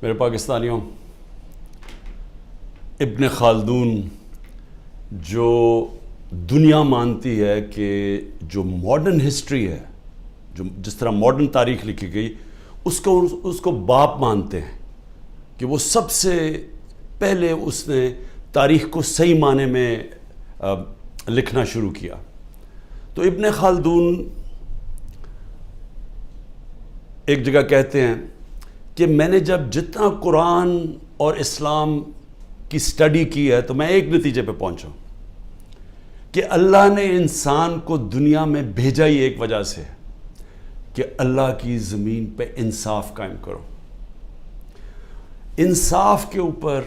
میرے پاکستانیوں، ابن خلدون جو دنیا مانتی ہے کہ جو ماڈرن ہسٹری ہے، جو جس طرح ماڈرن تاریخ لکھی گئی، اس کو باپ مانتے ہیں کہ وہ سب سے پہلے اس نے تاریخ کو صحیح معنی میں لکھنا شروع کیا۔ تو ابن خلدون ایک جگہ کہتے ہیں کہ میں نے جتنا قرآن اور اسلام کی سٹڈی کی ہے تو میں ایک نتیجے پہ پہنچا کہ اللہ نے انسان کو دنیا میں بھیجا ہی ایک وجہ سے کہ اللہ کی زمین پہ انصاف قائم کرو۔ انصاف کے اوپر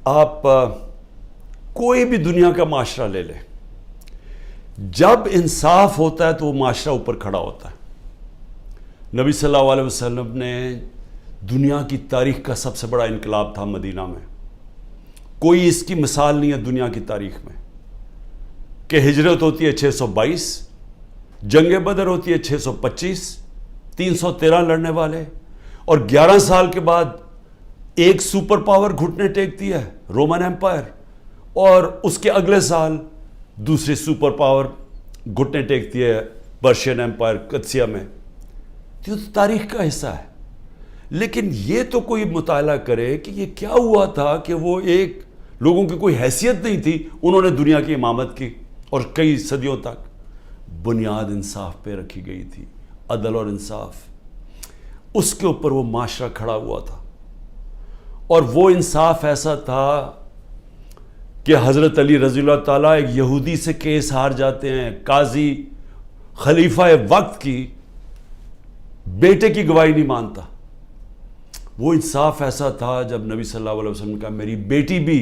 آپ کوئی بھی دنیا کا معاشرہ لے لیں، جب انصاف ہوتا ہے تو وہ معاشرہ اوپر کھڑا ہوتا ہے۔ نبی صلی اللہ علیہ وسلم نے دنیا کی تاریخ کا سب سے بڑا انقلاب تھا مدینہ میں، کوئی اس کی مثال نہیں ہے دنیا کی تاریخ میں، کہ ہجرت ہوتی ہے 622، جنگ بدر ہوتی ہے 625، 313 لڑنے والے، اور 11 سال کے بعد ایک سپر پاور گھٹنے ٹیکتی ہے رومن ایمپائر، اور اس کے اگلے سال دوسری سپر پاور گھٹنے ٹیکتی ہے پرشین ایمپائر قدسیہ میں۔ تو تاریخ کا حصہ ہے، لیکن یہ تو کوئی مطالعہ کرے کہ یہ کیا ہوا تھا کہ وہ ایک لوگوں کی کوئی حیثیت نہیں تھی، انہوں نے دنیا کی امامت کی اور کئی صدیوں تک بنیاد انصاف پہ رکھی گئی تھی، عدل اور انصاف، اس کے اوپر وہ معاشرہ کھڑا ہوا تھا۔ اور وہ انصاف ایسا تھا کہ حضرت علی رضی اللہ تعالیٰ ایک یہودی سے کیس ہار جاتے ہیں، قاضی خلیفہ وقت کی بیٹے کی گواہی نہیں مانتا۔ وہ انصاف ایسا تھا جب نبی صلی اللہ علیہ وسلم نے کہا میری بیٹی بھی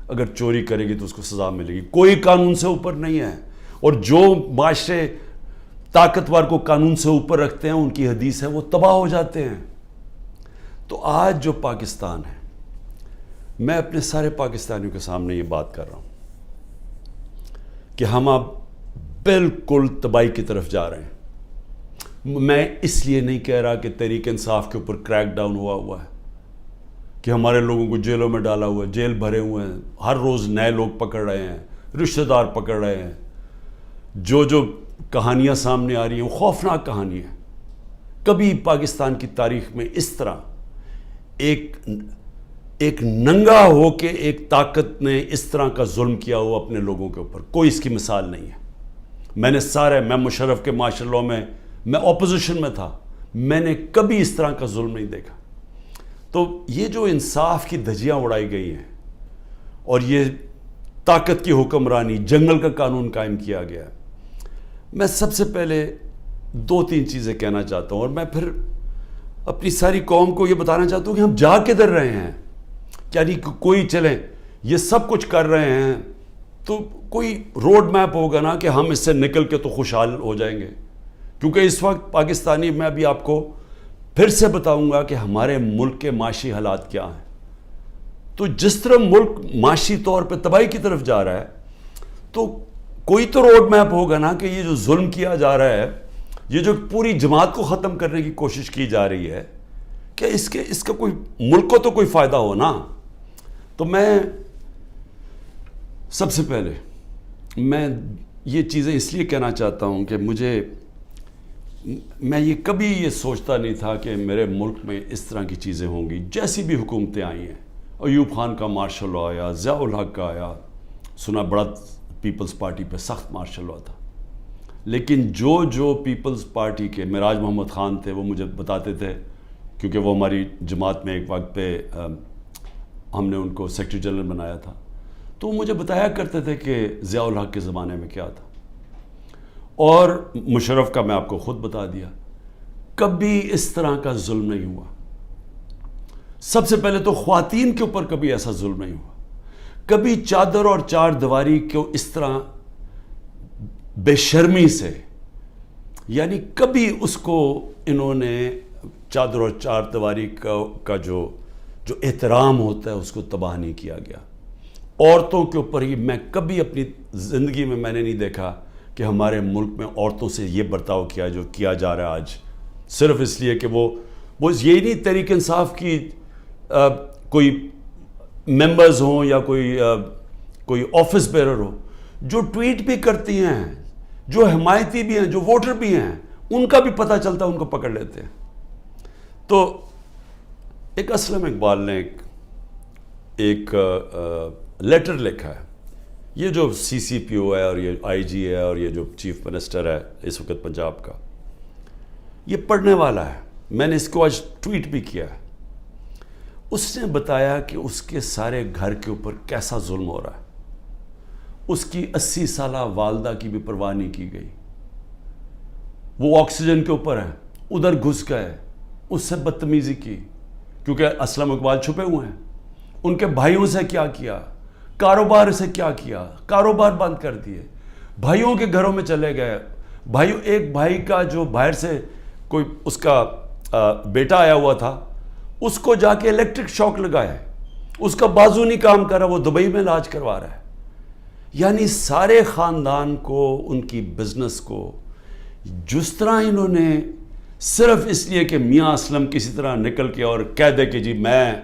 اگر چوری کرے گی تو اس کو سزا ملے گی، کوئی قانون سے اوپر نہیں ہے، اور جو معاشرے طاقتور کو قانون سے اوپر رکھتے ہیں ان کی حدیث ہے وہ تباہ ہو جاتے ہیں۔ تو آج جو پاکستان ہے، میں اپنے سارے پاکستانیوں کے سامنے یہ بات کر رہا ہوں کہ ہم اب بالکل تباہی کی طرف جا رہے ہیں۔ میں اس لیے نہیں کہہ رہا کہ تحریک انصاف کے اوپر کریک ڈاؤن ہوا ہے، کہ ہمارے لوگوں کو جیلوں میں ڈالا ہوا ہے، جیل بھرے ہوئے ہیں، ہر روز نئے لوگ پکڑ رہے ہیں، رشتہ دار پکڑ رہے ہیں، جو کہانیاں سامنے آ رہی ہیں وہ خوفناک کہانی ہے۔ کبھی پاکستان کی تاریخ میں اس طرح ایک ننگا ہو کے ایک طاقت نے اس طرح کا ظلم کیا ہوا اپنے لوگوں کے اوپر، کوئی اس کی مثال نہیں ہے۔ میں مشرف کے مارشل لاء میں اپوزیشن میں تھا، میں نے کبھی اس طرح کا ظلم نہیں دیکھا۔ تو یہ جو انصاف کی دھجیاں اڑائی گئی ہیں اور یہ طاقت کی حکمرانی، جنگل کا قانون قائم کیا گیا ہے، میں سب سے پہلے 2-3 چیزیں کہنا چاہتا ہوں، اور میں پھر اپنی ساری قوم کو یہ بتانا چاہتا ہوں کہ ہم جا کدھر رہے ہیں۔ یعنی کوئی چلیں یہ سب کچھ کر رہے ہیں تو کوئی روڈ میپ ہوگا نا کہ ہم اس سے نکل کے تو خوشحال ہو جائیں گے، کیونکہ اس وقت پاکستانی، میں ابھی آپ کو پھر سے بتاؤں گا کہ ہمارے ملک کے معاشی حالات کیا ہیں۔ تو جس طرح ملک معاشی طور پہ تباہی کی طرف جا رہا ہے تو کوئی تو روڈ میپ ہوگا نا کہ یہ جو ظلم کیا جا رہا ہے، یہ جو پوری جماعت کو ختم کرنے کی کوشش کی جا رہی ہے، کہ اس کا کوئی ملک کو تو کوئی فائدہ ہو نا۔ تو میں سب سے پہلے میں یہ چیزیں اس لیے کہنا چاہتا ہوں کہ میں یہ کبھی یہ سوچتا نہیں تھا کہ میرے ملک میں اس طرح کی چیزیں ہوں گی۔ جیسی بھی حکومتیں آئی ہیں، ایوب خان کا مارشل لاء آیا، ضیاء الحق کا آیا، سنا بڑا پیپلز پارٹی پہ سخت مارشل لاء تھا، لیکن جو پیپلز پارٹی کے معراج محمد خان تھے وہ مجھے بتاتے تھے، کیونکہ وہ ہماری جماعت میں ایک وقت پہ ہم نے ان کو سیکرٹری جنرل بنایا تھا، تو وہ مجھے بتایا کرتے تھے کہ ضیاء الحق کے زمانے میں کیا تھا، اور مشرف کا میں آپ کو خود بتا دیا، کبھی اس طرح کا ظلم نہیں ہوا۔ سب سے پہلے تو خواتین کے اوپر کبھی ایسا ظلم نہیں ہوا، کبھی چادر اور چار دیواری کو اس طرح بے شرمی سے، یعنی کبھی اس کو انہوں نے چادر اور چار دیواری کا جو احترام ہوتا ہے اس کو تباہ نہیں کیا گیا۔ عورتوں کے اوپر ہی میں کبھی اپنی زندگی میں نے نہیں دیکھا کہ ہمارے ملک میں عورتوں سے یہ برتاؤ کیا جو کیا جا رہا ہے آج، صرف اس لیے کہ وہ وہ یہی نہیں تحریک انصاف کی کوئی ممبرز ہوں یا کوئی آفس بیرر ہو، جو ٹویٹ بھی کرتی ہیں، جو حمایتی بھی ہیں، جو ووٹر بھی ہیں، ان کا بھی پتہ چلتا ہے، ان کو پکڑ لیتے ہیں۔ تو ایک اسلم اقبال نے ایک لیٹر لکھا ہے، یہ جو سی سی پی او ہے اور یہ آئی جی ہے اور یہ جو چیف منسٹر ہے اس وقت پنجاب کا، یہ پڑھنے والا ہے، میں نے اس کو آج ٹویٹ بھی کیا ہے۔ اس نے بتایا کہ اس کے سارے گھر کے اوپر کیسا ظلم ہو رہا ہے، اس کی 80 سالہ والدہ کی بھی پرواہ نہیں کی گئی، وہ آکسیجن کے اوپر ہے، ادھر گھس گئے، اس سے بدتمیزی کی، کیونکہ اسلم اقبال چھپے ہوئے ہیں۔ ان کے بھائیوں سے کیا کیا، کاروبار سے کیا کیا، کاروبار بند کر دیے، بھائیوں کے گھروں میں چلے گئے، ایک بھائی کا جو باہر سے کوئی اس کا بیٹا آیا ہوا تھا، اس کو جا کے الیکٹرک شاک لگائے، اس کا بازو نہیں کام کر رہا، وہ دبئی میں علاج کروا رہا ہے۔ یعنی سارے خاندان کو، ان کی بزنس کو جس طرح انہوں نے صرف اس لیے کہ میاں اسلم کسی طرح نکل کے اور کہہ دے کہ میں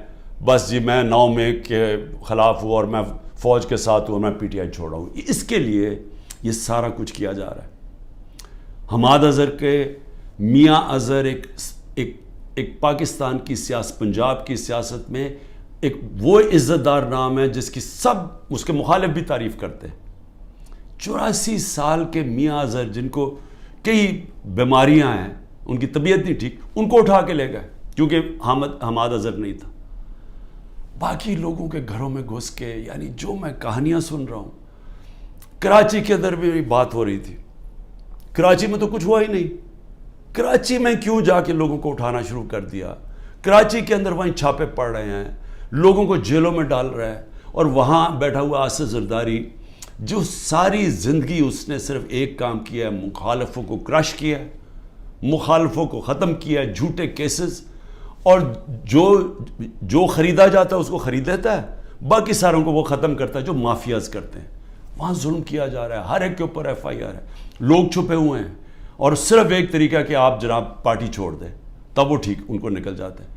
9 مئی کے خلاف ہوں اور میں فوج کے ساتھ ہوں اور میں پی ٹی آئی چھوڑ رہا ہوں، اس کے لیے یہ سارا کچھ کیا جا رہا ہے۔ حماد اظہر کے میاں اظہر ایک پاکستان کی پنجاب کی سیاست میں ایک وہ عزت دار نام ہے جس کی سب اس کے مخالف بھی تعریف کرتے ہیں۔ 84 سال کے میاں اظہر جن کو کئی بیماریاں ہیں، ان کی طبیعت نہیں ٹھیک، ان کو اٹھا کے لے گئے کیونکہ حماد اظہر نہیں تھا۔ باقی لوگوں کے گھروں میں گھس کے، یعنی جو میں کہانیاں سن رہا ہوں، کراچی کے اندر بھی بات ہو رہی تھی، کراچی میں تو کچھ ہوا ہی نہیں، کراچی میں کیوں جا کے لوگوں کو اٹھانا شروع کر دیا، کراچی کے اندر وہیں چھاپے پڑ رہے ہیں، لوگوں کو جیلوں میں ڈال رہا ہے، اور وہاں بیٹھا ہوا آصف زرداری جو ساری زندگی اس نے صرف ایک کام کیا ہے، مخالفوں کو کرش کیا ہے، مخالفوں کو ختم کیا ہے، جھوٹے کیسز، اور جو خریدا جاتا ہے اس کو خرید لیتا ہے، باقی ساروں کو وہ ختم کرتا ہے جو مافیاز کرتے ہیں۔ وہاں ظلم کیا جا رہا ہے، ہر ایک کے اوپر ایف آئی آر ہے، لوگ چھپے ہوئے ہیں، اور صرف ایک طریقہ کہ آپ جناب پارٹی چھوڑ دیں تب وہ ٹھیک ان کو نکل جاتے ہیں۔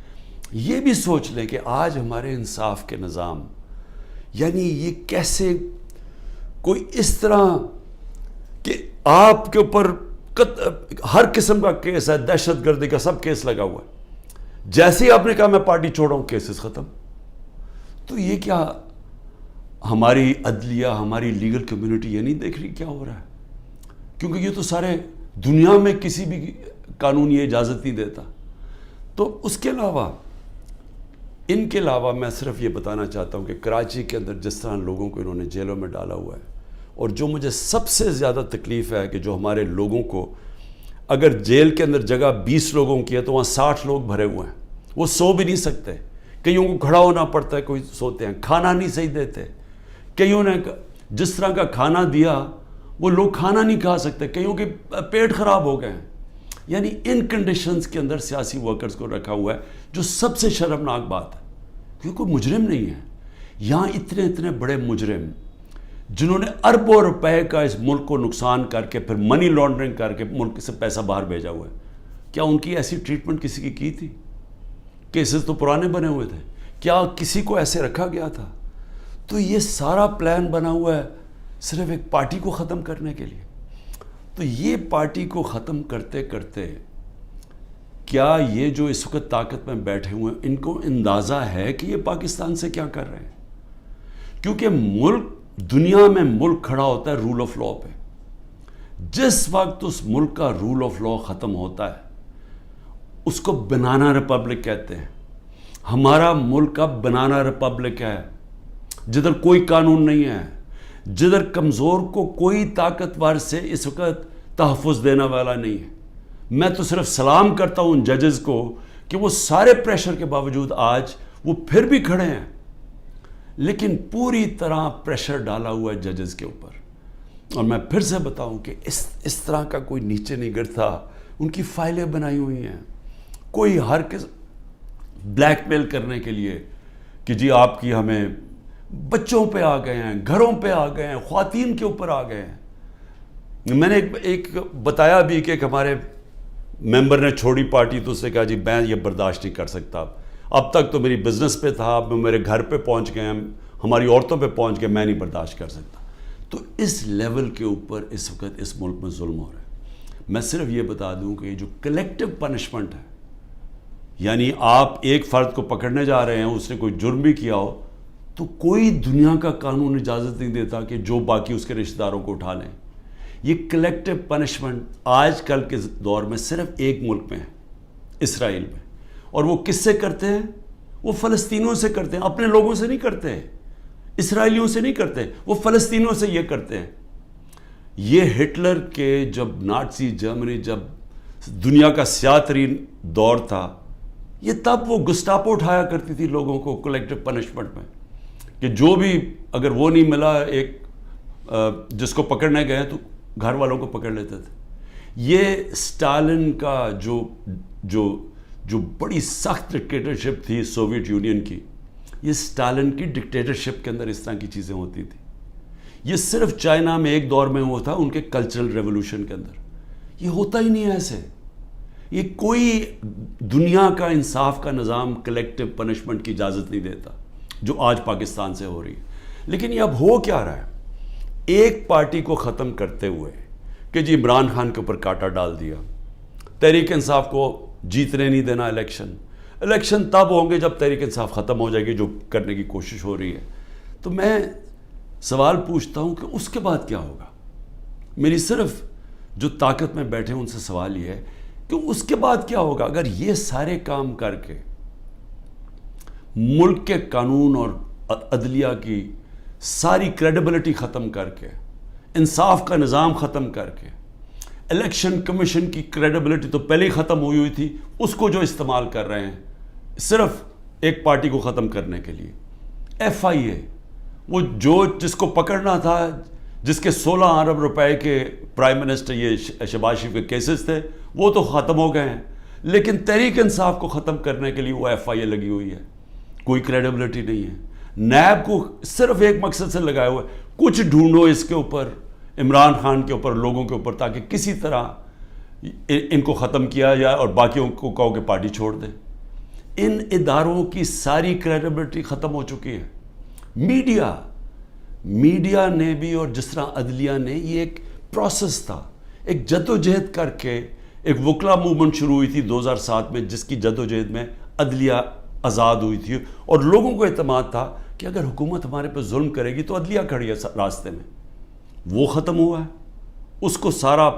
یہ بھی سوچ لیں کہ آج ہمارے انصاف کے نظام، یعنی یہ کیسے کوئی اس طرح کہ آپ کے اوپر ہر قسم کا کیس ہے، دہشت گردی کا سب کیس لگا ہوا ہے، جیسے ہی آپ نے کہا میں پارٹی چھوڑا ہوں کیسز ختم۔ تو یہ کیا ہماری عدلیہ، ہماری لیگل کمیونٹی یہ نہیں دیکھ رہی کیا ہو رہا ہے؟ کیونکہ یہ تو سارے دنیا میں کسی بھی قانون یہ اجازت نہیں دیتا۔ تو اس کے علاوہ، ان کے علاوہ میں صرف یہ بتانا چاہتا ہوں کہ کراچی کے اندر جس طرح لوگوں کو انہوں نے جیلوں میں ڈالا ہوا ہے، اور جو مجھے سب سے زیادہ تکلیف ہے کہ جو ہمارے لوگوں کو، اگر جیل کے اندر جگہ 20 لوگوں کی ہے تو وہاں 60 لوگ بھرے ہوئے ہیں، وہ سو بھی نہیں سکتے، کئیوں کو کھڑا ہونا پڑتا ہے، کوئی سوتے ہیں، کھانا نہیں صحیح دیتے، کئیوں نے جس طرح کا کھانا دیا وہ لوگ کھانا نہیں کھا سکتے، کئیوں کے پیٹ خراب ہو گئے ہیں۔ یعنی ان کنڈیشنز کے اندر سیاسی ورکرز کو رکھا ہوا ہے، جو سب سے شرمناک بات ہے، کیونکہ کوئی مجرم نہیں ہے یہاں، اتنے بڑے مجرم جنہوں نے اربوں روپے کا اس ملک کو نقصان کر کے پھر منی لانڈرنگ کر کے ملک سے پیسہ باہر بھیجا ہوا ہے، کیا ان کی ایسی ٹریٹمنٹ کسی کی تھی؟ کیسز تو پرانے بنے ہوئے تھے، کیا کسی کو ایسے رکھا گیا تھا؟ تو یہ سارا پلان بنا ہوا ہے صرف ایک پارٹی کو ختم کرنے کے لیے۔ تو یہ پارٹی کو ختم کرتے کرتے کیا یہ جو اس وقت طاقت میں بیٹھے ہوئے ہیں ان کو اندازہ ہے کہ یہ پاکستان سے کیا کر رہے ہیں؟ کیونکہ ملک، دنیا میں ملک کھڑا ہوتا ہے رول آف لا پہ، جس وقت اس ملک کا رول آف لا ختم ہوتا ہے اس کو بنانا ریپبلک کہتے ہیں۔ ہمارا ملک اب بنانا ریپبلک ہے، جدھر کوئی قانون نہیں ہے، جدھر کمزور کو کوئی طاقتور سے اس وقت تحفظ دینے والا نہیں ہے۔ میں تو صرف سلام کرتا ہوں ان ججز کو کہ وہ سارے پریشر کے باوجود آج وہ پھر بھی کھڑے ہیں، لیکن پوری طرح پریشر ڈالا ہوا ہے ججز کے اوپر۔ اور میں پھر سے بتاؤں کہ اس طرح کا کوئی نیچے نہیں گرتا، ان کی فائلیں بنائی ہوئی ہیں، کوئی ہر کس بلیک میل کرنے کے لیے کہ جی آپ کی ہمیں، بچوں پہ آ گئے ہیں، گھروں پہ آ گئے ہیں، خواتین کے اوپر آ گئے ہیں۔ میں نے ایک بتایا بھی کہ ہمارے ممبر نے چھوڑی پارٹی تو اس نے کہا جی میں یہ برداشت نہیں کر سکتا، اب تک تو میری بزنس پہ تھا، اب میرے گھر پہ پہنچ گئے، ہماری عورتوں پہ پہنچ گئے، میں نہیں برداشت کر سکتا۔ تو اس لیول کے اوپر اس وقت اس ملک میں ظلم ہو رہا ہے۔ میں صرف یہ بتا دوں کہ یہ جو کلیکٹیو پنشمنٹ ہے، یعنی آپ ایک فرد کو پکڑنے جا رہے ہیں، اس نے کوئی جرم بھی کیا ہو تو کوئی دنیا کا قانون اجازت نہیں دیتا کہ جو باقی اس کے رشتہ داروں کو اٹھا لیں۔ یہ کلیکٹیو پنشمنٹ آج کل کے دور میں صرف ایک ملک میں ہے، اسرائیل میں، اور وہ کس سے کرتے ہیں؟ وہ فلسطینیوں سے کرتے ہیں، اپنے لوگوں سے نہیں کرتے، اسرائیلیوں سے نہیں کرتے، وہ فلسطینیوں سے یہ کرتے ہیں۔ یہ ہٹلر کے جب نازی جرمنی جب دنیا کا سیاہ ترین دور تھا، یہ تب وہ گسٹاپو اٹھایا کرتی تھی لوگوں کو کلیکٹیو پنشمنٹ میں، کہ جو بھی اگر وہ نہیں ملا، ایک جس کو پکڑنے گئے تو گھر والوں کو پکڑ لیتے تھے۔ یہ سٹالن کا جو بڑی سخت ڈکٹیٹرشپ تھی سوویت یونین کی، یہ سٹالن کی ڈکٹیٹرشپ کے اندر اس طرح کی چیزیں ہوتی تھیں۔ یہ صرف چائنا میں ایک دور میں ہوا تھا، ان کے کلچرل ریولوشن کے اندر۔ یہ ہوتا ہی نہیں ہے ایسے۔ یہ کوئی دنیا کا انصاف کا نظام کلیکٹیو پنشمنٹ کی اجازت نہیں دیتا، جو آج پاکستان سے ہو رہی ہے۔ لیکن یہ اب ہو کیا رہا ہے؟ ایک پارٹی کو ختم کرتے ہوئے کہ جی عمران خان کے اوپر کانٹا ڈال دیا، تحریک انصاف کو جیتنے نہیں دینا الیکشن تب ہوں گے جب تحریک انصاف ختم ہو جائے گی، جو کرنے کی کوشش ہو رہی ہے۔ تو میں سوال پوچھتا ہوں کہ اس کے بعد کیا ہوگا؟ میری صرف جو طاقت میں بیٹھے ہیں ان سے سوال یہ ہے کہ اس کے بعد کیا ہوگا؟ اگر یہ سارے کام کر کے ملک کے قانون اور عدلیہ کی ساری کریڈیبلٹی ختم کر کے، انصاف کا نظام ختم کر کے، الیکشن کمیشن کی کریڈیبلٹی تو پہلے ہی ختم ہوئی تھی، اس کو جو استعمال کر رہے ہیں صرف ایک پارٹی کو ختم کرنے کے لیے، ایف آئی اے، وہ جس کو پکڑنا تھا، جس کے 16 ارب روپے کے پرائم منسٹر یہ شہباز شریف کے کیسز تھے، وہ تو ختم ہو گئے ہیں، لیکن تحریک انصاف کو ختم کرنے کے لیے وہ ایف آئی اے لگی ہوئی ہے، کوئی کریڈیبلٹی نہیں ہے۔ نیب کو صرف ایک مقصد سے لگایا ہوا ہے، کچھ ڈھونڈو اس کے اوپر، عمران خان کے اوپر، لوگوں کے اوپر، تاکہ کسی طرح ان کو ختم کیا جائے اور باقیوں کو کہو کہ پارٹی چھوڑ دیں۔ ان اداروں کی ساری کریڈیبلٹی ختم ہو چکی ہے۔ میڈیا نے بھی، اور جس طرح عدلیہ نے، یہ ایک پروسیس تھا، ایک جدوجہد کر کے ایک وکلا موومنٹ شروع ہوئی تھی 2007 میں، جس کی جدوجہد میں عدلیہ آزاد ہوئی تھی، اور لوگوں کو اعتماد تھا کہ اگر حکومت ہمارے پہ ظلم کرے گی تو عدلیہ کھڑی ہے راستے میں۔ وہ ختم ہوا ہے، اس کو سارا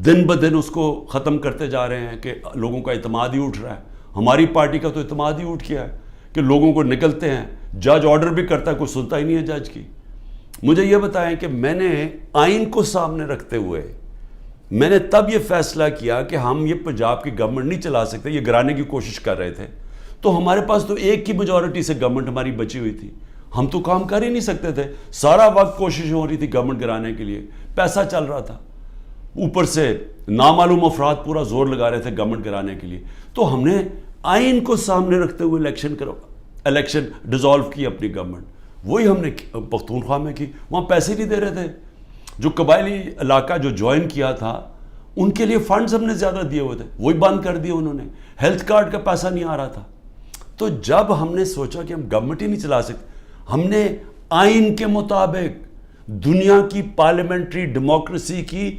دن بدن اس کو ختم کرتے جا رہے ہیں کہ لوگوں کا اعتماد ہی اٹھ رہا ہے۔ ہماری پارٹی کا تو اعتماد ہی اٹھ گیا ہے کہ لوگوں کو نکلتے ہیں، جج آرڈر بھی کرتا ہے، کوئی سنتا ہی نہیں ہے جج کی۔ مجھے یہ بتائیں کہ میں نے آئین کو سامنے رکھتے ہوئے میں نے تب یہ فیصلہ کیا کہ ہم یہ پنجاب کی گورنمنٹ نہیں چلا سکتے، یہ گرانے کی کوشش کر رہے تھے، تو ہمارے پاس تو ایک کی میجورٹی سے گورنمنٹ ہماری بچی ہوئی تھی، ہم تو کام کر ہی نہیں سکتے تھے، سارا وقت کوشش ہو رہی تھی گورنمنٹ گرانے کے لیے، پیسہ چل رہا تھا، اوپر سے نامعلوم افراد پورا زور لگا رہے تھے گورنمنٹ گرانے کے لیے۔ تو ہم نے آئین کو سامنے رکھتے ہوئے الیکشن ڈیزالو کی اپنی گورنمنٹ، وہی ہم نے پختونخوا میں کی۔ وہاں پیسے نہیں دے رہے تھے، جو قبائلی علاقہ جو جوائن کیا تھا ان کے لیے فنڈز ہم نے زیادہ دیے ہوئے تھے، وہی بند کر دیے انہوں نے، ہیلتھ کارڈ کا پیسہ نہیں آ رہا تھا۔ تو جب ہم نے سوچا کہ ہم گورنمنٹ ہی نہیں چلا سکتے، ہم نے آئین کے مطابق، دنیا کی پارلیمنٹری ڈیموکریسی کی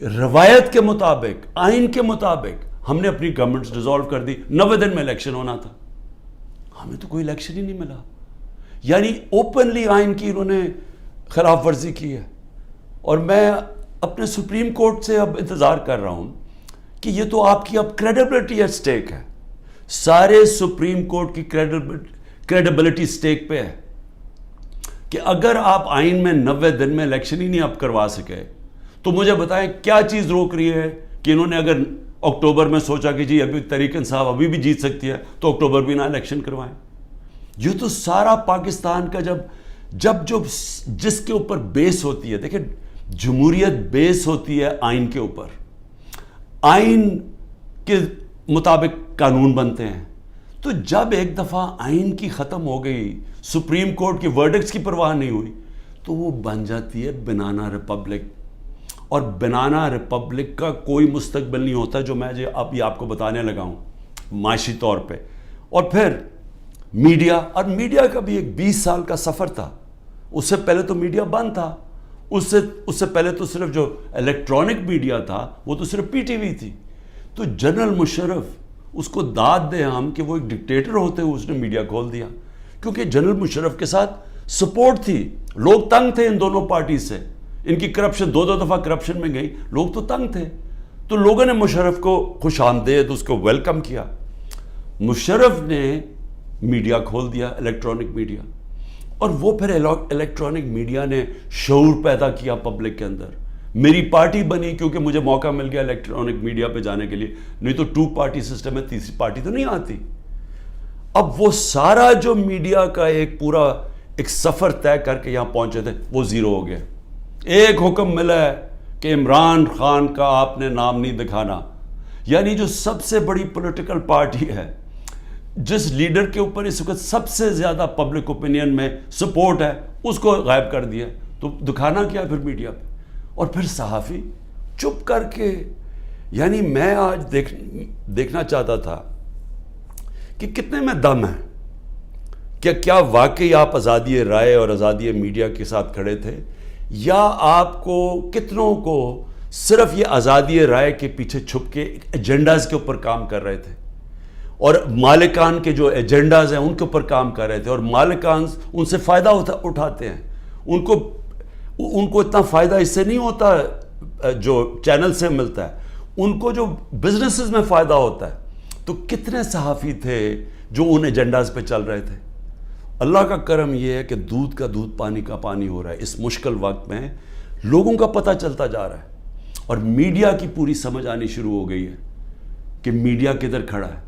روایت کے مطابق، آئین کے مطابق ہم نے اپنی گورنمنٹ ڈیزالو کر دی۔ 90 دن میں الیکشن ہونا تھا، ہمیں تو کوئی الیکشن ہی نہیں ملا۔ یعنی اوپنلی آئین کی انہوں نے خلاف ورزی کی ہے، اور میں اپنے سپریم کورٹ سے اب انتظار کر رہا ہوں کہ یہ تو آپ کی اب کریڈیبلٹی ایٹ سٹیک ہے، سارے سپریم کورٹ کی کریڈیبلٹی سٹیک پہ ہے کہ اگر آپ آئین میں 90 دن میں الیکشن ہی نہیں اب کروا سکے تو مجھے بتائیں کیا چیز روک رہی ہے کہ انہوں نے اگر اکتوبر میں سوچا کہ جی ابھی تحریک انصاف ابھی بھی جیت سکتی ہے تو اکتوبر بھی نہ الیکشن کروائیں۔ یہ تو سارا پاکستان کا جو جس کے اوپر بیس ہوتی ہے، دیکھیں جمہوریت بیس ہوتی ہے آئین کے اوپر، آئین کے مطابق قانون بنتے ہیں، تو جب ایک دفعہ آئین کی ختم ہو گئی، سپریم کورٹ کی ورڈکٹس کی پرواہ نہیں ہوئی، تو وہ بن جاتی ہے بنانا ریپبلک، اور بنانا ریپبلک کا کوئی مستقبل نہیں ہوتا جو میں اب یہ آپ کو بتانے لگا ہوں معاشی طور پہ. اور پھر میڈیا، اور میڈیا کا بھی ایک 20 سال کا سفر تھا. اس سے پہلے تو میڈیا بند تھا. اس سے پہلے تو صرف جو الیکٹرانک میڈیا تھا وہ تو صرف پی ٹی وی تھی. تو جنرل مشرف، اس کو داد دیں ہم کہ وہ ایک ڈکٹیٹر ہوتے ہوئے اس نے میڈیا کھول دیا، کیونکہ جنرل مشرف کے ساتھ سپورٹ تھی. لوگ تنگ تھے ان دونوں پارٹی سے. ان کی کرپشن دو دفعہ کرپشن میں گئی، لوگ تو تنگ تھے. تو لوگوں نے مشرف کو خوش آمدید اس کو ویلکم کیا. مشرف نے میڈیا کھول دیا، الیکٹرانک میڈیا. اور وہ پھر الیکٹرانک میڈیا نے شعور پیدا کیا پبلک کے اندر. میری پارٹی بنی کیونکہ مجھے موقع مل گیا الیکٹرانک میڈیا پہ جانے کے لیے، نہیں تو 2 پارٹی سسٹم ہے، تیسری پارٹی تو نہیں آتی. اب وہ سارا جو میڈیا کا ایک پورا ایک سفر طے کر کے یہاں پہنچے تھے وہ زیرو ہو گیا. ایک حکم ملا ہے کہ عمران خان کا آپ نے نام نہیں دکھانا. یعنی جو سب سے بڑی پولیٹیکل پارٹی ہے، جس لیڈر کے اوپر اس وقت سب سے زیادہ پبلک اوپینین میں سپورٹ ہے، اس کو غائب کر دیا. تو دکھانا کیا پھر میڈیا پہ؟ اور پھر صحافی چپ کر کے. یعنی میں آج دیکھنا چاہتا تھا کہ کتنے میں دم ہے. کیا واقعی آپ آزادی رائے اور آزادی میڈیا کے ساتھ کھڑے تھے، یا آپ کو کتنوں کو صرف یہ آزادی رائے کے پیچھے چھپ کے ایجنڈاز کے اوپر کام کر رہے تھے، اور مالکان کے جو ایجنڈاز ہیں ان کے اوپر کام کر رہے تھے، اور مالکان ان سے فائدہ اٹھاتے ہیں. ان کو اتنا فائدہ اس سے نہیں ہوتا جو چینل سے ملتا ہے، ان کو جو بزنسز میں فائدہ ہوتا ہے. تو کتنے صحافی تھے جو ان ایجنڈاز پہ چل رہے تھے. اللہ کا کرم یہ ہے کہ دودھ کا دودھ پانی کا پانی ہو رہا ہے. اس مشکل وقت میں لوگوں کا پتہ چلتا جا رہا ہے، اور میڈیا کی پوری سمجھ آنی شروع ہو گئی ہے کہ میڈیا کدھر کھڑا ہے.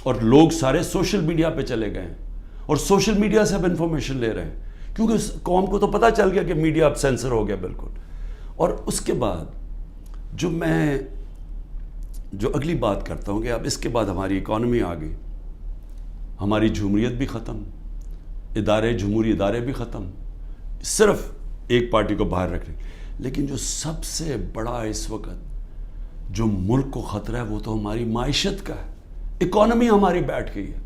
اور لوگ سارے سوشل میڈیا پہ چلے گئے ہیں، اور سوشل میڈیا سے اب انفارمیشن لے رہے ہیں، کیونکہ اس قوم کو تو پتہ چل گیا کہ میڈیا اب سینسر ہو گیا بالکل. اور اس کے بعد جو اگلی بات کرتا ہوں کہ اب اس کے بعد ہماری اکانومی آ گئی، ہماری جمہوریت بھی ختم، جمہوری ادارے بھی ختم، صرف ایک پارٹی کو باہر رکھنے. لیکن جو سب سے بڑا اس وقت جو ملک کو خطرہ ہے وہ تو ہماری معیشت کا ہے. اکانومی ہماری بیٹھ گئی ہے.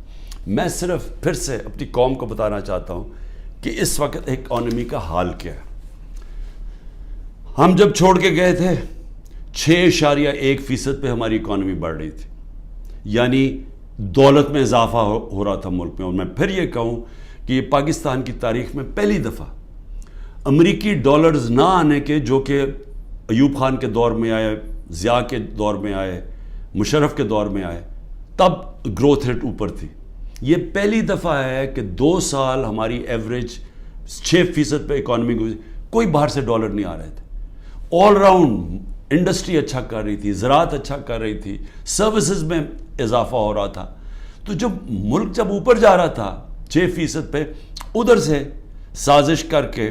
میں صرف پھر سے اپنی قوم کو بتانا چاہتا ہوں کہ اس وقت اکانومی کا حال کیا ہے. ہم جب چھوڑ کے گئے تھے 6.1% پہ ہماری اکانومی بڑھ رہی تھی، یعنی دولت میں اضافہ ہو رہا تھا ملک میں. اور میں پھر یہ کہوں کہ یہ پاکستان کی تاریخ میں پہلی دفعہ امریکی ڈالرز نہ آنے کے، جو کہ ایوب خان کے دور میں آئے، ضیاء کے دور میں آئے، مشرف کے دور میں آئے، تب گروتھ ریٹ اوپر تھی. یہ پہلی دفعہ ہے کہ 2 سال ہماری ایوریج 6% پہ اکانومی گزری، کوئی باہر سے ڈالر نہیں آ رہے تھے. آل راؤنڈ انڈسٹری اچھا کر رہی تھی، زراعت اچھا کر رہی تھی، سروسز میں اضافہ ہو رہا تھا. تو جب ملک اوپر جا رہا تھا 6% پہ، ادھر سے سازش کر کے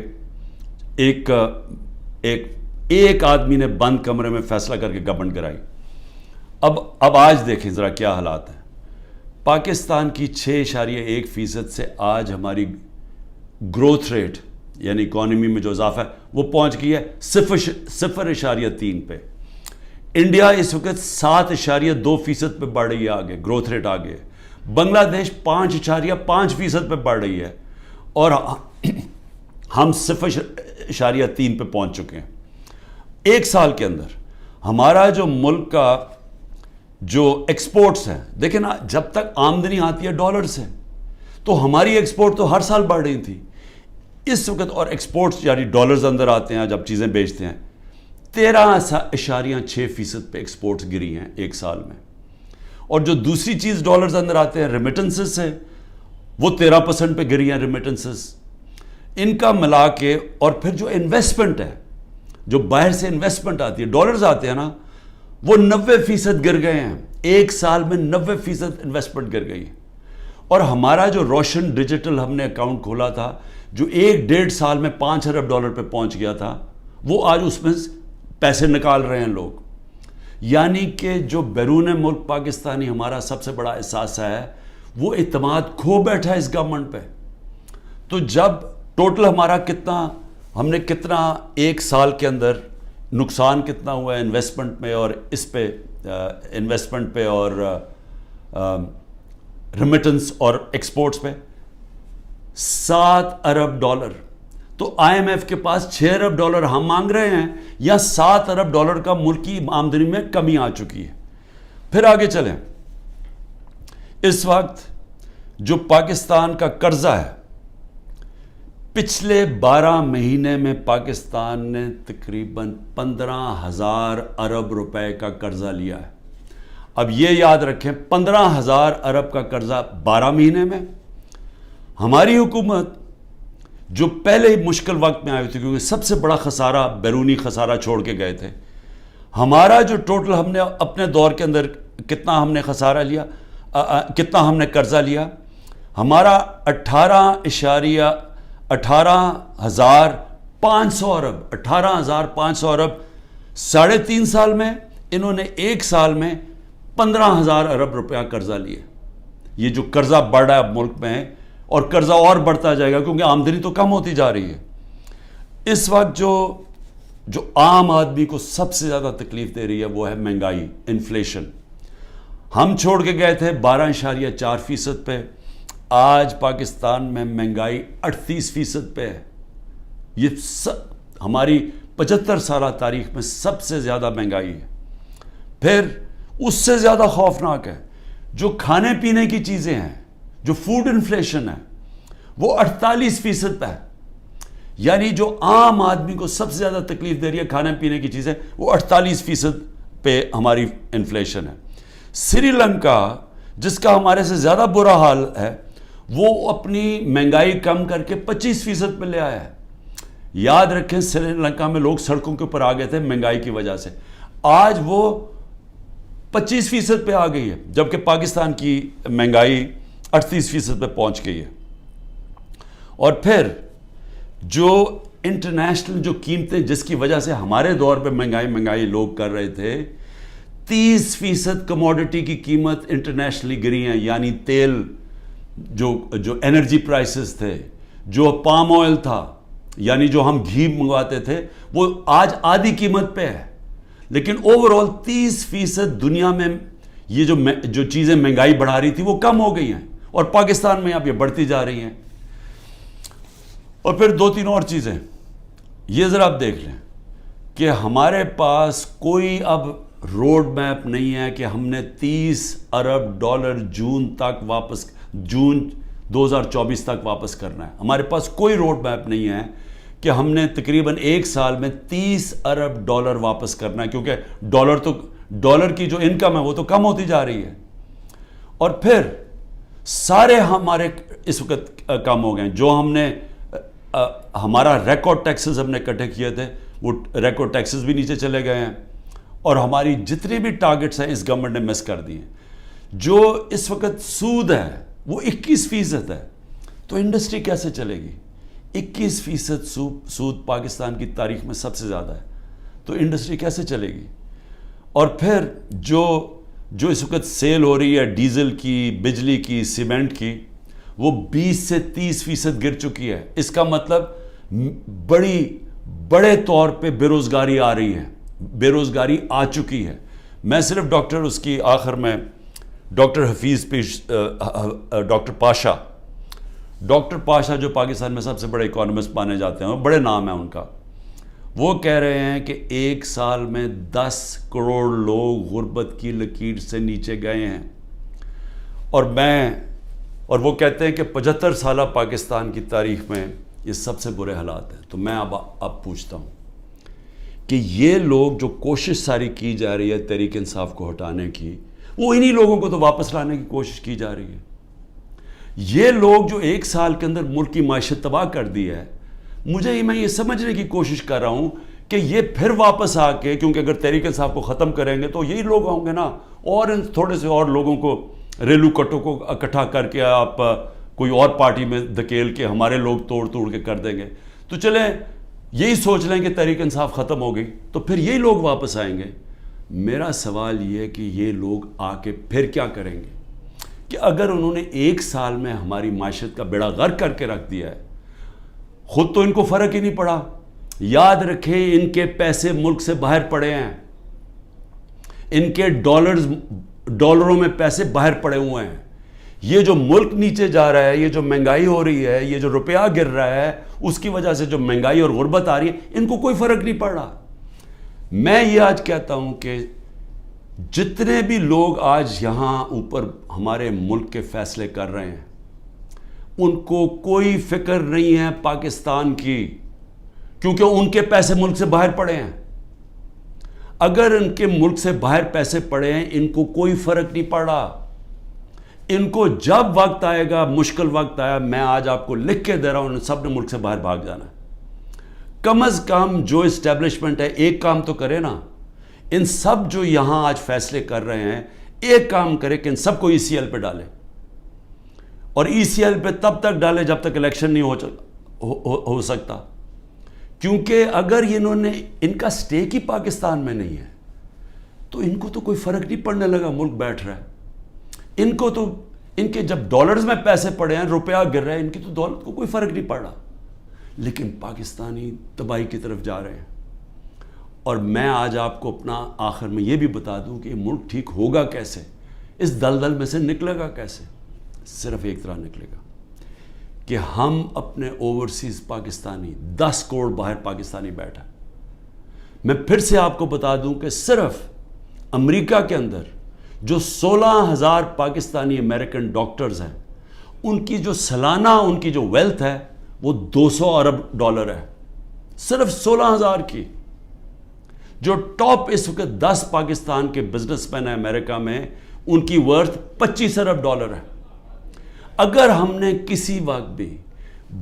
ایک آدمی نے بند کمرے میں فیصلہ کر کے گورنمنٹ کرائی. اب آج دیکھیں ذرا کیا حالات ہیں. پاکستان کی 6.1% سے آج ہماری گروتھ ریٹ یعنی اکانومی میں جو اضافہ ہے وہ پہنچ گئی ہے 0.3 پہ. انڈیا اس وقت 7.2% پہ بڑھ رہی ہے، آگے گروتھ ریٹ آگے. بنگلہ دیش 5.5% پہ بڑھ رہی ہے، اور ہم 0.3 پہ پہنچ چکے ہیں. ایک سال کے اندر ہمارا جو ملک کا جو ایکسپورٹس ہیں، دیکھیں نا، جب تک آمدنی آتی ہے ڈالر سے تو ہماری ایکسپورٹ تو ہر سال بڑھ رہی تھی. اس وقت اور ایکسپورٹس یعنی ڈالرز اندر آتے ہیں جب چیزیں بیچتے ہیں، 13.6% پہ ایکسپورٹس گری ہیں ایک سال میں. اور جو دوسری چیز ڈالرز اندر آتے ہیں ریمیٹنسز سے، وہ 13% پہ گری ہیں ریمیٹنسز. ان کا ملا کے اور پھر جو انویسٹمنٹ ہے، جو باہر سے انویسٹمنٹ آتی ہے، ڈالرز آتے ہیں نا، وہ 90% گر گئے ہیں. ایک سال میں 90% انویسٹمنٹ گر گئی. اور ہمارا جو روشن ڈیجیٹل ہم نے اکاؤنٹ کھولا تھا، جو 1.5 سال میں $5 ارب پہ پہنچ گیا تھا، وہ آج اس میں پیسے نکال رہے ہیں لوگ. یعنی کہ جو بیرون ملک پاکستانی ہمارا سب سے بڑا احساس ہے، وہ اعتماد کھو بیٹھا ہے اس گورنمنٹ پہ. تو جب ٹوٹل ہمارا ہم نے کتنا ایک سال کے اندر نقصان کتنا ہوا ہے انویسٹمنٹ میں اور اس پہ انویسٹمنٹ پہ اور ریمیٹنس اور ایکسپورٹس پہ 7 ارب ڈالر. تو آئی ایم ایف کے پاس 6 ارب ڈالر ہم مانگ رہے ہیں یا 7 ارب ڈالر کا ملکی آمدنی میں کمی آ چکی ہے. پھر آگے چلیں. اس وقت جو پاکستان کا قرضہ ہے پچھلے 12 مہینے میں پاکستان نے تقریباً 15,000 ارب روپے کا قرضہ لیا ہے. اب یہ یاد رکھیں 15,000 ارب کا قرضہ 12 مہینے میں. ہماری حکومت جو پہلے مشکل وقت میں آئی تھی کیونکہ سب سے بڑا خسارہ بیرونی خسارہ چھوڑ کے گئے تھے. ہمارا جو ٹوٹل ہم نے اپنے دور کے اندر کتنا ہم نے خسارہ لیا, کتنا ہم نے قرضہ لیا, ہمارا 18,500 ارب 18,500 ارب 3.5 سال میں. انہوں نے 1 سال میں 15,000 ارب روپیہ قرضہ لیا. یہ جو قرضہ بڑھ رہا ہے ملک میں اور قرضہ اور بڑھتا جائے گا کیونکہ آمدنی تو کم ہوتی جا رہی ہے. اس وقت جو عام آدمی کو سب سے زیادہ تکلیف دے رہی ہے وہ ہے مہنگائی, انفلیشن. ہم چھوڑ کے گئے تھے 12.4% پہ, آج پاکستان میں مہنگائی 38% پہ ہے. یہ ہماری 75 سالہ تاریخ میں سب سے زیادہ مہنگائی ہے. پھر اس سے زیادہ خوفناک ہے جو کھانے پینے کی چیزیں ہیں, جو فوڈ انفلیشن ہے وہ 48% پہ ہے. یعنی جو عام آدمی کو سب سے زیادہ تکلیف دے رہی ہے کھانے پینے کی چیزیں وہ 48% پہ ہماری انفلیشن ہے. سری لنکا جس کا ہمارے سے زیادہ برا حال ہے وہ اپنی مہنگائی کم کر کے 25% پہ لے آیا ہے. یاد رکھیں سری لنکا میں لوگ سڑکوں کے اوپر آ گئے تھے مہنگائی کی وجہ سے, آج وہ 25% پہ آ گئی ہے جبکہ پاکستان کی مہنگائی 38% پہ پہنچ گئی ہے. اور پھر جو انٹرنیشنل جو قیمتیں جس کی وجہ سے ہمارے دور پہ مہنگائی لوگ کر رہے تھے, 30% کموڈٹی کی قیمت انٹرنیشنلی گری ہیں. یعنی تیل, جو انرجی پرائسز تھے, جو پام آئل تھا, یعنی جو ہم گھی منگواتے تھے وہ آج آدھی قیمت پہ ہے. لیکن اوورآل 30% دنیا میں یہ جو چیزیں مہنگائی بڑھا رہی تھی وہ کم ہو گئی ہیں اور پاکستان میں اب یہ بڑھتی جا رہی ہیں. اور پھر 2-3 اور چیزیں یہ ذرا آپ دیکھ لیں کہ ہمارے پاس کوئی اب روڈ میپ نہیں ہے کہ ہم نے 30 ارب ڈالر جون 2024 تک واپس کرنا ہے. ہمارے پاس کوئی روڈ میپ نہیں ہے کہ ہم نے تقریباً 1 سال میں 30 ارب ڈالر واپس کرنا ہے کیونکہ ڈالر کی جو انکم ہے وہ تو کم ہوتی جا رہی ہے. اور پھر سارے ہمارے اس وقت کم ہو گئے جو ہم نے ہمارا ریکارڈ ٹیکسز ہم نے اکٹھے کیے تھے وہ ریکارڈ ٹیکسز بھی نیچے چلے گئے ہیں اور ہماری جتنی بھی ٹارگٹس ہیں اس گورنمنٹ نے مس کر دی ہیں. جو اس وقت سود ہے وہ 21% ہے. تو انڈسٹری کیسے چلے گی؟ 21% سود پاکستان کی تاریخ میں سب سے زیادہ ہے. تو انڈسٹری کیسے چلے گی؟ اور پھر جو اس وقت سیل ہو رہی ہے ڈیزل کی, بجلی کی, سیمنٹ کی, وہ 20 سے 30% گر چکی ہے. اس کا مطلب بڑے طور پہ بے روزگاری آ رہی ہے, بے روزگاری آ چکی ہے. میں صرف اس کی آخر میں ڈاکٹر پاشا جو پاکستان میں سب سے بڑے اکانومسٹ مانے جاتے ہیں, بڑے نام ہیں ان کا, وہ کہہ رہے ہیں کہ 1 سال میں 10 کروڑ لوگ غربت کی لکیر سے نیچے گئے ہیں. اور وہ کہتے ہیں کہ 75 سالہ پاکستان کی تاریخ میں یہ سب سے برے حالات ہیں. تو میں اب پوچھتا ہوں کہ یہ لوگ جو کوشش ساری کی جا رہی ہے تحریک انصاف کو ہٹانے کی, وہ انہی لوگوں کو تو واپس لانے کی کوشش کی جا رہی ہے. یہ لوگ جو 1 سال کے اندر ملک کی معیشت تباہ کر دی ہے, میں یہ سمجھنے کی کوشش کر رہا ہوں کہ یہ پھر واپس آ کے, کیونکہ اگر تحریک انصاف کو ختم کریں گے تو یہی لوگ ہوں گے نا, اور ان تھوڑے سے اور لوگوں کو, ریلو کٹوں کو اکٹھا کر کے آپ کوئی اور پارٹی میں دھکیل کے ہمارے لوگ توڑ کے کر دیں گے. تو چلیں یہی سوچ لیں کہ تحریک انصاف ختم ہو گئی تو پھر یہی لوگ واپس آئیں گے. میرا سوال یہ ہے کہ یہ لوگ آ کے پھر کیا کریں گے کہ اگر انہوں نے 1 سال میں ہماری معیشت کا بیڑا غرق کر کے رکھ دیا ہے, خود تو ان کو فرق ہی نہیں پڑا, یاد رکھیں ان کے پیسے ملک سے باہر پڑے ہیں، ان کے ڈالروں میں پیسے باہر پڑے ہوئے ہیں. یہ جو ملک نیچے جا رہا ہے، یہ جو مہنگائی ہو رہی ہے، یہ جو روپیہ گر رہا ہے، اس کی وجہ سے جو مہنگائی اور غربت آ رہی ہے، ان کو کوئی فرق نہیں پڑ رہا. میں یہ آج کہتا ہوں کہ جتنے بھی لوگ آج یہاں اوپر ہمارے ملک کے فیصلے کر رہے ہیں، ان کو کوئی فکر نہیں ہے پاکستان کی، کیونکہ ان کے پیسے ملک سے باہر پڑے ہیں. اگر ان کے ملک سے باہر پیسے پڑے ہیں، ان کو کوئی فرق نہیں پڑا. ان کو جب وقت آئے گا، مشکل وقت آیا، میں آج آپ کو لکھ کے دے رہا ہوں، ان سب نے ملک سے باہر بھاگ جانا ہے. کم از کم جو اسٹیبلشمنٹ ہے ایک کام تو کرے نا. ان سب جو یہاں آج فیصلے کر رہے ہیں، ایک کام کرے کہ ان سب کو ECL پہ ڈالے، اور ECL پہ تب تک ڈالے جب تک الیکشن نہیں ہو سکتا. کیونکہ اگر انہوں نے، ان کا سٹیک ہی پاکستان میں نہیں ہے، تو ان کو تو کوئی فرق نہیں پڑنے لگا ملک بیٹھ رہا ہے. ان کو تو، ان کے جب ڈالرز میں پیسے پڑے ہیں، روپیہ گر رہا ہے، ان کی تو دولت کو کوئی فرق نہیں پڑ رہا. لیکن پاکستانی تباہی کی طرف جا رہے ہیں. اور میں آج آپ کو اپنا آخر میں یہ بھی بتا دوں کہ یہ ملک ٹھیک ہوگا کیسے، اس دلدل میں سے نکلے گا کیسے. صرف ایک طرح نکلے گا کہ ہم اپنے اوورسیز پاکستانی، 10 کروڑ باہر پاکستانی بیٹھا. میں پھر سے آپ کو بتا دوں کہ صرف امریکہ کے اندر جو 16,000 پاکستانی امریکن ڈاکٹرز ہیں، ان کی جو سالانہ ان کی جو ویلتھ ہے وہ $200 ارب ہے. صرف 16,000 کی. جو ٹاپ اس وقت 10 پاکستان کے بزنس مین ہیں امریکہ میں، ان کی ورتھ $25 ارب ہے. اگر ہم نے کسی وقت بھی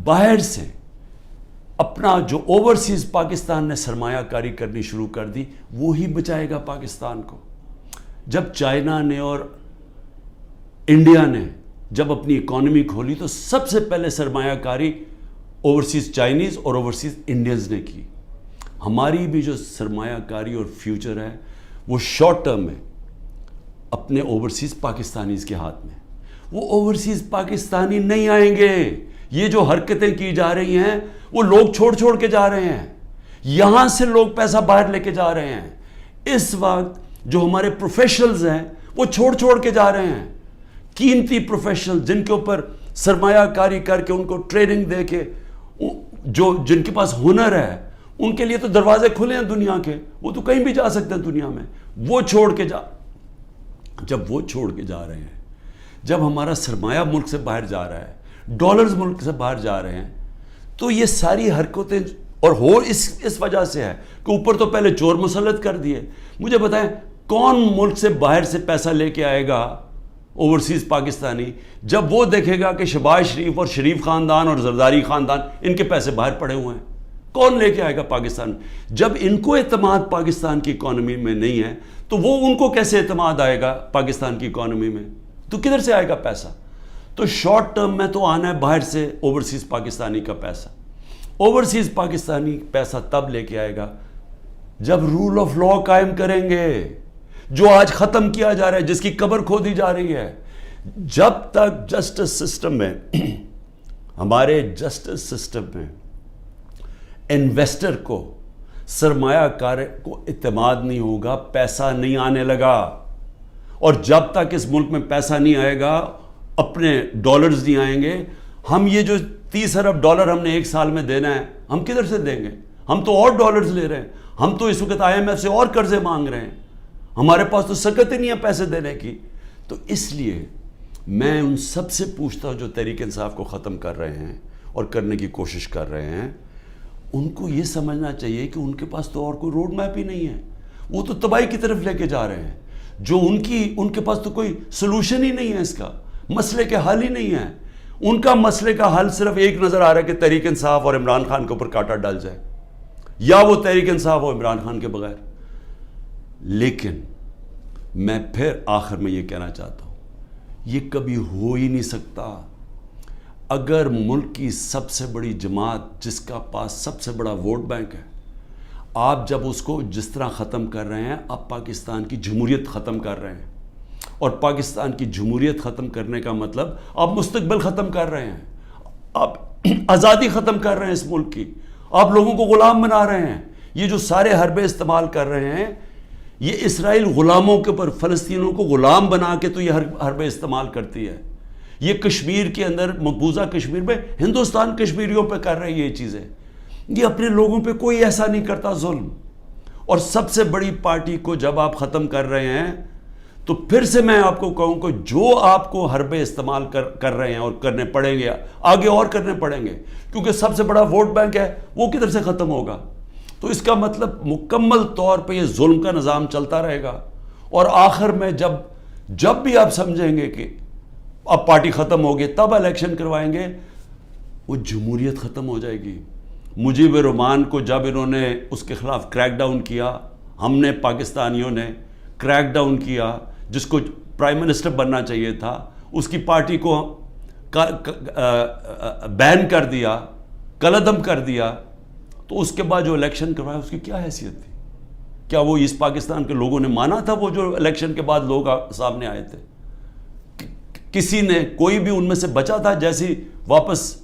باہر سے اپنا جو اوورسیز پاکستان نے سرمایہ کاری کرنی شروع کر دی، وہی بچائے گا پاکستان کو. جب چائنا نے اور انڈیا نے جب اپنی اکانومی کھولی تو سب سے پہلے سرمایہ کاری اوورسیز چائنیز اور اوورسیز انڈینز نے کی. ہماری بھی جو سرمایہ کاری اور فیوچر ہے وہ شارٹ ٹرم میں اپنے اوورسیز پاکستانیز کے ہاتھ میں. وہ اوورسیز پاکستانی نہیں آئیں گے. یہ جو حرکتیں کی جا رہی ہیں وہ لوگ چھوڑ کے جا رہے ہیں. یہاں سے لوگ پیسہ باہر لے کے جا رہے ہیں. اس وقت جو ہمارے پروفیشنلز ہیں وہ چھوڑ کے جا رہے ہیں. قیمتی پروفیشنل جن کے اوپر سرمایہ کاری کر کے، ان کو ٹریننگ دے کے، جن کے پاس ہنر ہے، ان کے لیے تو دروازے کھلے ہیں دنیا کے، وہ تو کہیں بھی جا سکتے ہیں دنیا میں. وہ جب وہ چھوڑ کے جا رہے ہیں، جب ہمارا سرمایہ ملک سے باہر جا رہا ہے، ڈالرز ملک سے باہر جا رہے ہیں، تو یہ ساری حرکتیں اور اس وجہ سے ہے کہ اوپر تو پہلے چور مسلط کر دیے. مجھے بتائیں کون ملک سے باہر سے پیسہ لے کے آئے گا اوورسیز پاکستانی، جب وہ دیکھے گا کہ شہباز شریف اور شریف خاندان اور زرداری خاندان ان کے پیسے باہر پڑے ہوئے ہیں؟ کون لے کے آئے گا پاکستان؟ جب ان کو اعتماد پاکستان کی اکانومی میں نہیں ہے تو وہ ان کو کیسے اعتماد آئے گا پاکستان کی اکانومی میں؟ تو کدھر سے آئے گا پیسہ؟ تو شارٹ ٹرم میں تو آنا ہے باہر سے اوورسیز پاکستانی کا پیسہ. اوورسیز پاکستانی پیسہ تب لے کے آئے گا جب رول آف لا قائم کریں گے، جو آج ختم کیا جا رہا ہے، جس کی قبر کھودی جا رہی ہے. جب تک جسٹس سسٹم میں، ہمارے جسٹس سسٹم میں انویسٹر کو، سرمایہ کار کو اعتماد نہیں ہوگا، پیسہ نہیں آنے لگا. اور جب تک اس ملک میں پیسہ نہیں آئے گا، اپنے ڈالرز نہیں آئیں گے. ہم یہ جو $30 ارب ہم نے ایک سال میں دینا ہے، ہم کدھر سے دیں گے؟ ہم تو اور ڈالرز لے رہے ہیں. ہم تو اس وقت IMF سے اور قرضے مانگ رہے ہیں. ہمارے پاس تو سکت ہی نہیں ہے پیسے دینے کی. تو اس لیے میں ان سب سے پوچھتا ہوں جو تحریک انصاف کو ختم کر رہے ہیں اور کرنے کی کوشش کر رہے ہیں، ان کو یہ سمجھنا چاہیے کہ ان کے پاس تو اور کوئی روڈ میپ ہی نہیں ہے. وہ تو تباہی کی طرف لے کے جا رہے ہیں. جو ان کے پاس تو کوئی سلوشن ہی نہیں ہے، اس کا مسئلے کے حل ہی نہیں ہے. ان کا مسئلے کا حل صرف ایک نظر آ رہا ہے کہ تحریک انصاف اور عمران خان کے اوپر کانٹا ڈال جائے، یا وہ تحریک انصاف اور عمران خان کے بغیر. لیکن میں پھر آخر میں یہ کہنا چاہتا ہوں، یہ کبھی ہو ہی نہیں سکتا. اگر ملک کی سب سے بڑی جماعت جس کا پاس سب سے بڑا ووٹ بینک ہے، آپ جب اس کو جس طرح ختم کر رہے ہیں، آپ پاکستان کی جمہوریت ختم کر رہے ہیں. اور پاکستان کی جمہوریت ختم کرنے کا مطلب آپ مستقبل ختم کر رہے ہیں، آپ آزادی ختم کر رہے ہیں اس ملک کی. آپ لوگوں کو غلام بنا رہے ہیں. یہ جو سارے حربے استعمال کر رہے ہیں یہ اسرائیل غلاموں کے اوپر فلسطینیوں کو غلام بنا کے تو یہ حربے استعمال کرتی ہے. یہ کشمیر کے اندر مقبوضہ کشمیر میں ہندوستان کشمیریوں پہ کر رہی ہے یہ چیزیں. یہ اپنے لوگوں پہ کوئی ایسا نہیں کرتا ظلم. اور سب سے بڑی پارٹی کو جب آپ ختم کر رہے ہیں تو پھر سے میں آپ کو کہوں کہ جو آپ کو حربے استعمال کر رہے ہیں اور کرنے پڑیں گے آگے اور کرنے پڑیں گے کیونکہ سب سے بڑا ووٹ بینک ہے وہ کدھر سے ختم ہوگا. تو اس کا مطلب مکمل طور پہ یہ ظلم کا نظام چلتا رہے گا. اور آخر میں جب بھی آپ سمجھیں گے کہ اب پارٹی ختم ہوگی تب الیکشن کروائیں گے وہ جمہوریت ختم ہو جائے گی. مجیب الرحمان کو جب انہوں نے اس کے خلاف کریک ڈاؤن کیا, ہم نے پاکستانیوں نے کریک ڈاؤن کیا, جس کو پرائم منسٹر بننا چاہیے تھا اس کی پارٹی کو بین کر دیا, کلعدم کر دیا, تو اس کے بعد جو الیکشن کروایا اس کی کیا حیثیت تھی؟ کیا وہ ایسٹ پاکستان کے لوگوں نے مانا تھا وہ جو الیکشن کے بعد لوگ سامنے آئے تھے؟ کسی نے کوئی بھی ان میں سے بچا تھا جیسی واپس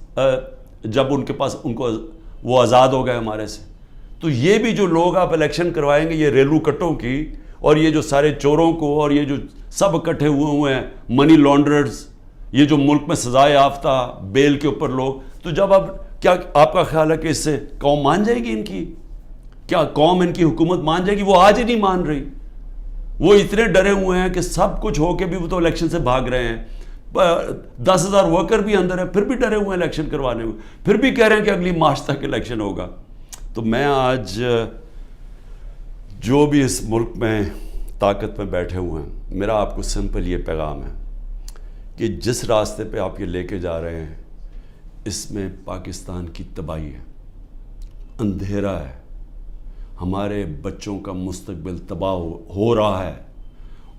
جب ان کے پاس ان کو وہ آزاد ہو گئے ہمارے سے؟ تو یہ بھی جو لوگ آپ الیکشن کروائیں گے یہ ریلو کٹوں کی اور یہ جو سارے چوروں کو اور یہ جو سب اکٹھے ہوئے ہیں منی لانڈررز, یہ جو ملک میں سزا یافتہ بیل کے اوپر لوگ, تو جب اب کیا آپ کا خیال ہے کہ اس سے قوم مان جائے گی؟ ان کی کیا قوم ان کی حکومت مان جائے گی؟ وہ آج ہی نہیں مان رہی. وہ اتنے ڈرے ہوئے ہیں کہ سب کچھ ہو کے بھی وہ تو الیکشن سے بھاگ رہے ہیں. 10,000 ورکر بھی اندر ہیں پھر بھی ڈرے ہوئے ہیں الیکشن کروانے میں, پھر بھی کہہ رہے ہیں کہ اگلی مارچ تک الیکشن ہوگا. تو میں آج جو بھی اس ملک میں طاقت میں بیٹھے ہوئے ہیں, میرا آپ کو سمپل یہ پیغام ہے کہ جس راستے پہ آپ یہ لے کے جا رہے ہیں اس میں پاکستان کی تباہی ہے, اندھیرا ہے, ہمارے بچوں کا مستقبل تباہ ہو رہا ہے,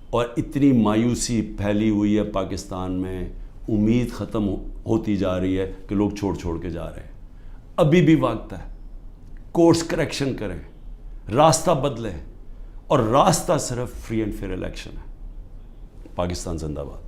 اور اتنی مایوسی پھیلی ہوئی ہے پاکستان میں, امید ختم ہوتی جا رہی ہے کہ لوگ چھوڑ کے جا رہے ہیں. ابھی بھی وقت ہے, کورس کریکشن کریں, راستہ بدلیں, اور راستہ صرف فری اینڈ فیئر الیکشن ہے. پاکستان زندہ باد.